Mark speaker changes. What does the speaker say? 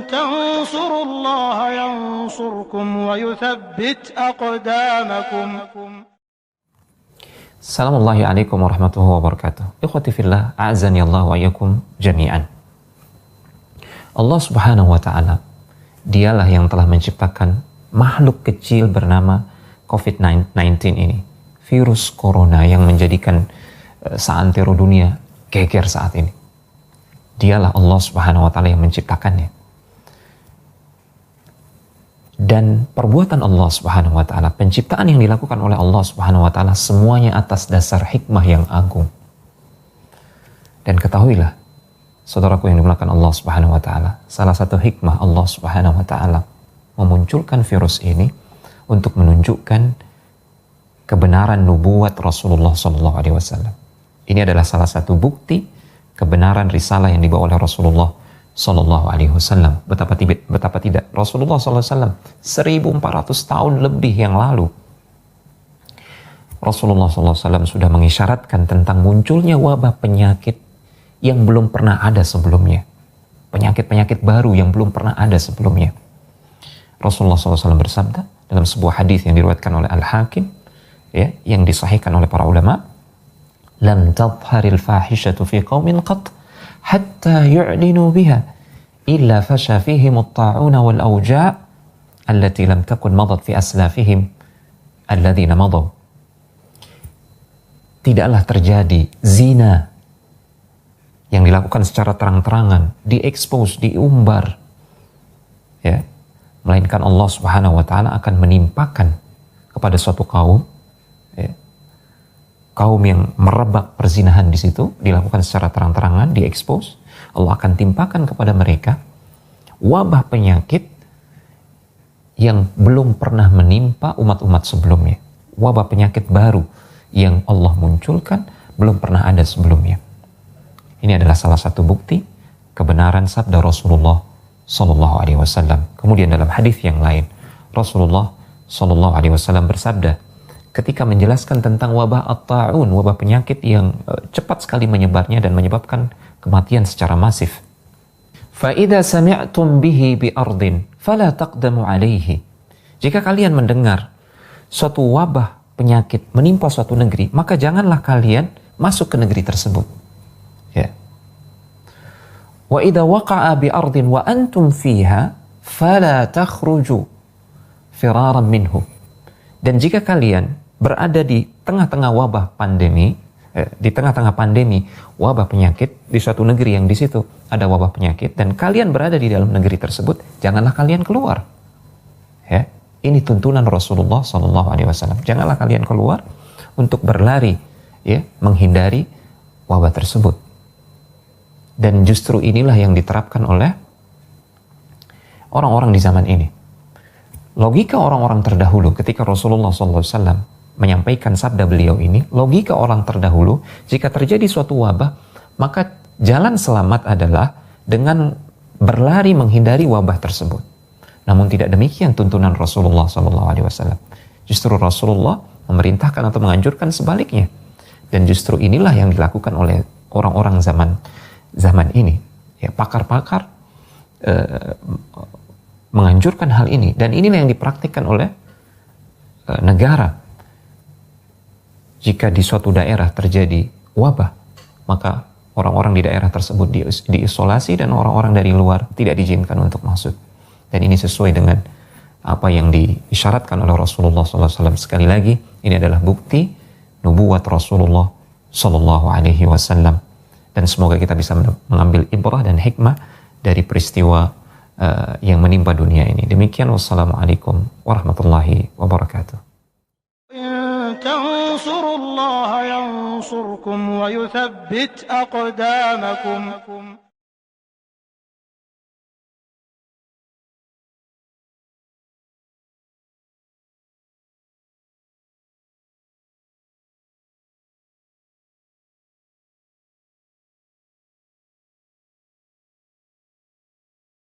Speaker 1: تنصروا الله ينصركم ويثبت أقدامكم.
Speaker 2: Assalamualaikum warahmatullahi wabarakatuh. Ikhwati fillah, a'azani Allah wa iyyakum jami'an. Allah Subhanahu wa taala, dialah yang telah menciptakan makhluk kecil bernama COVID-19 ini. Virus corona yang menjadikan seantero dunia geger saat ini. Dialah Allah Subhanahu wa taala yang menciptakannya. Dan perbuatan Allah Subhanahu wa taala, penciptaan yang dilakukan oleh Allah Subhanahu wa taala semuanya atas dasar hikmah yang agung. Dan ketahuilah, saudaraku yang dimuliakan Allah Subhanahu wa taala, salah satu hikmah Allah Subhanahu wa taala memunculkan virus ini untuk menunjukkan kebenaran nubuat Rasulullah sallallahu alaihi wasallam. Ini adalah salah satu bukti kebenaran risalah yang dibawa oleh Rasulullah sallallahu alaihi wasallam. Betapa tidak Rasulullah sallallahu alaihi wasallam 1400 tahun lebih yang lalu Rasulullah sallallahu alaihi wasallam sudah mengisyaratkan tentang munculnya wabah penyakit yang belum pernah ada sebelumnya. Penyakit-penyakit baru yang belum pernah ada sebelumnya. Rasulullah sallallahu alaihi wasallam bersabda dalam sebuah hadis yang diriwayatkan oleh Al-Hakim, ya, yang disahihkan oleh para ulama, "Lam tadhharil fahishatu fi qaumin qat hatta yu'linu biha illa fasha fihim at-ta'un wal awja' allati lam takun madat fi aslafihim alladhina madaw." Tidaklah terjadi zina yang dilakukan secara terang-terangan, diekspos, diumbar, ya, melainkan Allah Subhanahu wa taala akan menimpakan kepada suatu kaum, ya, kaum yang merebak perzinahan di situ, dilakukan secara terang-terangan, diekspos, Allah akan timpakan kepada mereka wabah penyakit yang belum pernah menimpa umat-umat sebelumnya. Wabah penyakit baru yang Allah munculkan belum pernah ada sebelumnya. Ini adalah salah satu bukti kebenaran sabda Rasulullah sallallahu alaihi wasallam. Kemudian dalam hadis yang lain, Rasulullah sallallahu alaihi wasallam bersabda ketika menjelaskan tentang wabah at-ta'un, wabah penyakit yang cepat sekali menyebarnya dan menyebabkan kematian secara masif. فَإِذَا سَمِعْتُمْ بِهِ بِأَرْضٍ فَلَا تَقْدَمُ عَلَيْهِ. Jika kalian mendengar suatu wabah penyakit menimpa suatu negeri, maka janganlah kalian masuk ke negeri tersebut. Ya. وَإِذَا وَقَعَ بِأَرْضٍ وَأَنْتُمْ فِيهَا فَلَا تَخْرُجُوا فِرَارًا مِنْهُ. Dan jika kalian berada di tengah-tengah wabah pandemi, di tengah-tengah pandemi wabah penyakit di suatu negeri yang di situ ada wabah penyakit dan kalian berada di dalam negeri tersebut, janganlah kalian keluar. Ya, ini tuntunan Rasulullah sallallahu alaihi wasallam. Janganlah kalian keluar untuk berlari, ya, menghindari wabah tersebut. Dan justru inilah yang diterapkan oleh orang-orang di zaman ini. Logika orang-orang terdahulu ketika Rasulullah SAW menyampaikan sabda beliau ini, logika orang terdahulu, jika terjadi suatu wabah, maka jalan selamat adalah dengan berlari menghindari wabah tersebut. Namun tidak demikian tuntunan Rasulullah SAW. Justru Rasulullah memerintahkan atau menganjurkan sebaliknya. Dan justru inilah yang dilakukan oleh orang-orang zaman ini. Ya, pakar-pakar menganjurkan hal ini, dan inilah yang dipraktikkan oleh negara. Jika di suatu daerah terjadi wabah, maka orang-orang di daerah tersebut diisolasi dan orang-orang dari luar tidak diizinkan untuk masuk. Dan ini sesuai dengan apa yang diisyaratkan oleh Rasulullah SAW. Sekali lagi, ini adalah bukti nubuat Rasulullah SAW. Dan semoga kita bisa mengambil ibrah dan hikmah dari peristiwa yang menimpa dunia ini. Demikian, wassalamualaikum warahmatullahi wabarakatuh.
Speaker 1: تنصروا الله ينصركم ويثبت أقدامكم.